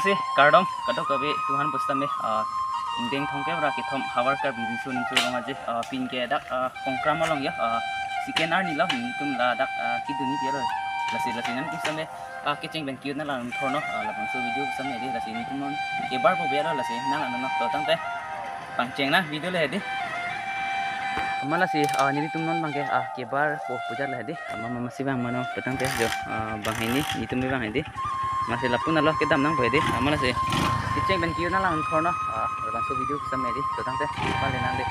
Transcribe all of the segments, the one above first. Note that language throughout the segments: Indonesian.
sih kardom kadok kabe Tuhan pustame indeng thongke rakitom hawar kar bibisu nimsu long aje pin ke dak kongkram long ya siken ar nila tum la dak kiduni dia loh lasi nan pustame kecing ben kiut na lang thorno lapang su video pustame di lasi ni tumon ke bar po biara lasi nang anak to tang te pangceng na video le hedi malah sih ini tumon bangke ke bar po pujar le hedi mama masih bang mano petang te jo bang ini tum bang hedi masih lapun Allah kita menang boleh deh malah sih keceng ben kieu na lang thorno langsung video sampai di tentang teh balik nanti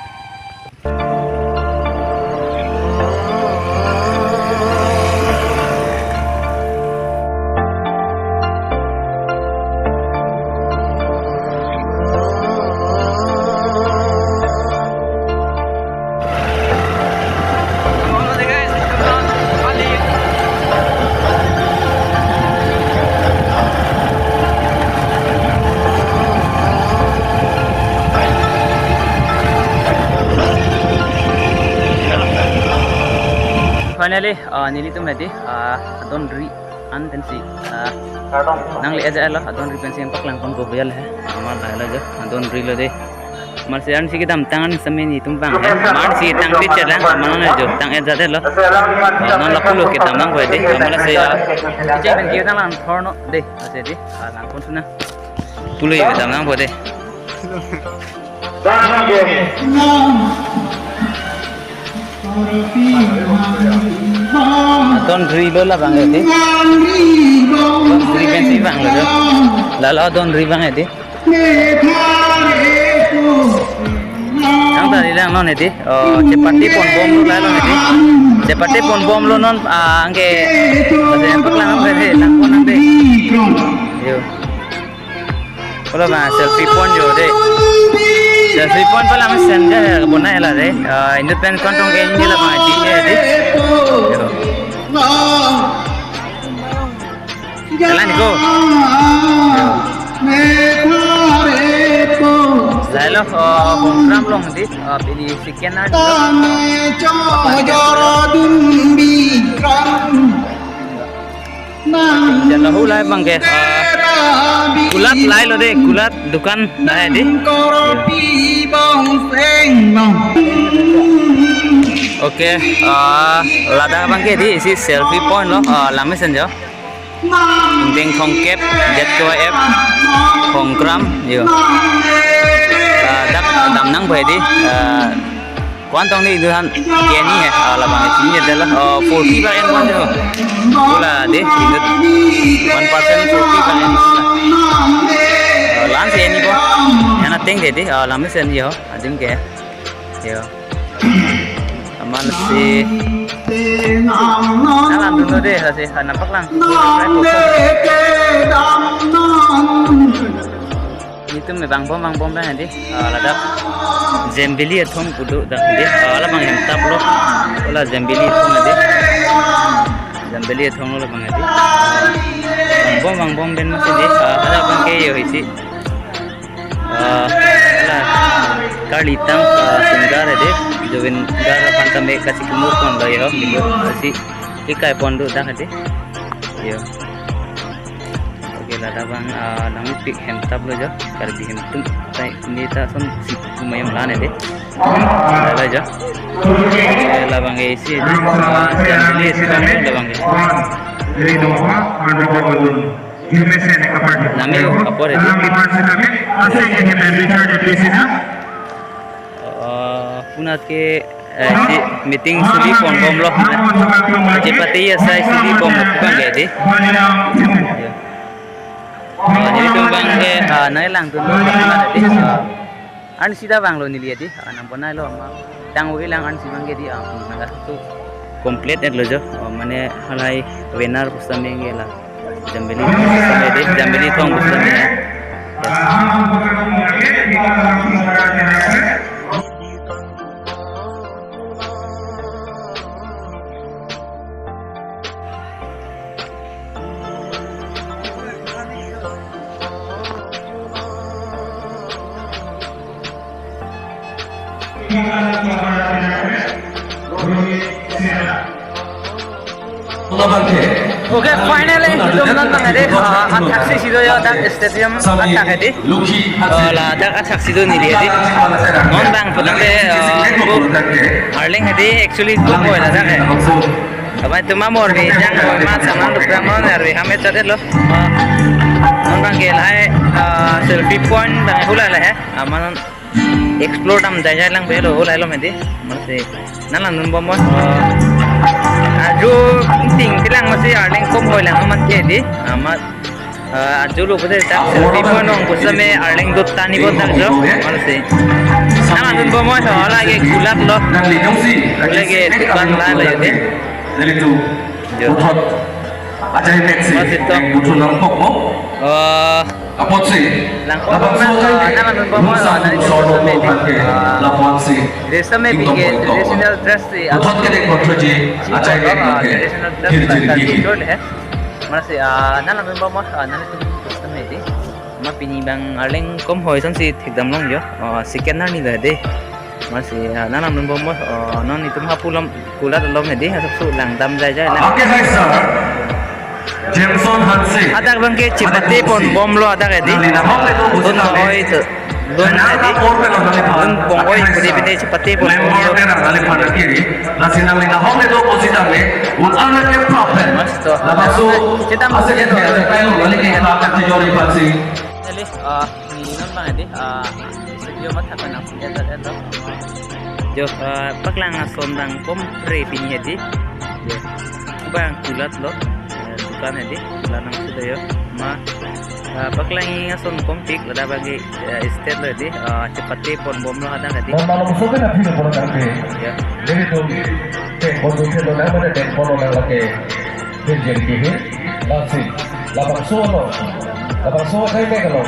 finally nili tum hedi adon ri an tensi nang le aja lo adon ri pensi empak lang kon go bayal hai amar la jo adon ri lo de mar se an si ki dam tangan same ni tum bang hai mar si tang ti chela mana jo tang aja de lo non la pulo ki dam nang go de amala se je ben ki dang lang thorno de ase di lang kon suna pulo ye dam nang go de Don ri lo lah bang edi. Don ri pensi bang lo jo. Lala don ri bang edi. Yang tadi lang non edi. Cepati pon bom lo lalo edi. Cepati pon bom lo non angke. Masih empat lang ang edi. Lang pon ang de. Yo. Kalau bang selfie pon jo de. Selfie point pala kami senda bonai lah deh. Independent kontong ini lah mati ya deh. Jalan go. Lalu program long deh. Pilih sekian aja. Jangan hulai bang ke. Kulat lai lo deh, kulat dukan dah deh. Oke, lada bang ke di isi selfie point lo, lama senja. Penting kongkep, jet ke web, kongkram, yo. Dak damnang boleh di. Kuantong ni duhan kini ya, labang sini adalah 40% jo. Pula deh, ingat 1% 40%. Lan sih ini kok, yang ting deh deh, lama sen yo, adem ke, yo. Amal sih, jalan dulu deh, sih nampak lang. Itu memang bom dah nanti, ladap zembili atom kudu dah nanti, ala bang hentap lo, ala zembili atom nanti, zembili atom lo bang nanti, bom dan masih deh, ada bang kayak isi. Kalitang singgar ada, jovin gara pantam kasih kemur pon lo ya, kasih ikai pon do dah ada, yo. Oke lah bang, namun pik hemtab lo jo, karbi hemtum, tay ini ta son si kumayam lane deh, lah jo. Lah bang isi, jangan lihat sih kamu lah bang. Jadi doa ada balun. Nami apa itu? Punat ke si meeting sudi pon bom loh. Cepati ya saya sudi bom bukan gede. Jadi tuh bang ke naik lang tuh lo nanti. An sida bang lo nilihat di, nampak naik lo. Tang ulang an si bang gede. Naga tuh komplit ya lo jo. Mana halai wenar pusame ngela. Jambeli sampai deh, jambeli tuang besarnya. Allah Oke, finally itu menonton tadi atraksi situ ya dak stadium atak tadi. Lah dak atraksi itu nih dia. Non bang pedang Arling tadi actually itu boy lah dak. Apa itu mamor nih jangan mat sama lu pramon harus kami cari lo. Non bang gelai selfie point bang hula lah ya. Aman explore dam daya lang belo hula lo medi. Masih nalan nun bombo. Aju ting tilang masih Arling kom hoy lang amat jadi amat aju lu betul tak selfie point orang kusame Arling dot tani bot tak jo masih nama nun bombo so lagi gulat lo lagi tuan lah jadi Butot aja infeksi yang butuh lampok mo apa sih langkong nama nun bombo dari solo pakai lampok sih desa me bikin traditional dress sih butot kita kontrol aja infeksi traditional dress tadi jual ya masih nama nun bombo nama itu custom ini ma pinibang Arling kom hoy san si thikdam long jo scanner ni lah deh masih nama nun bombo non itu hapulam kulat lom ni deh su lang dam jaya lang oke hai sir Jameson Hansi ada bangke cipati pon bom lo ada kadi don hoy itu don kadi don bom hoy pede cipati pon bom lo kiri nasi nang lina hong itu posisi ame utama ke problem masto lalu kita masih masih ada kayu balik ke belakang sejori pasti jadi ni non bang adi studio mata kana eta jo paklang sondang kom pre pini adi jo bang kulat lo dukan adi lanang sudah yo ma paklang son kom pik lada bagi state lo adi cepati pon bom lo ada adi malam sore na phir pon kan ke ya jadi tu ke pon tu lo na mana den pon na lake phir jen ki he lasi labang so kai me kalau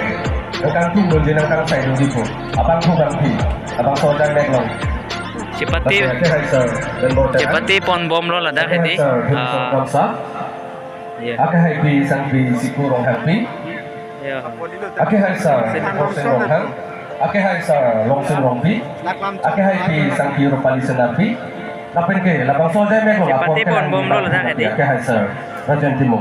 kang tu don jenang kang sai don dipo abang tu kang pi abang so jang nek long cepati pon bom lo lada adi ya Ake hai pi sang pi siku rong happy. ya Ake hai sa rong sen rong hang. Ake hai sa rong sen rong pi. Ake hai pi sang pi rong pali senapi. Lapen ke labang so jai me ko cepati pon bom lo lada adi Ake hai sa rajan timung.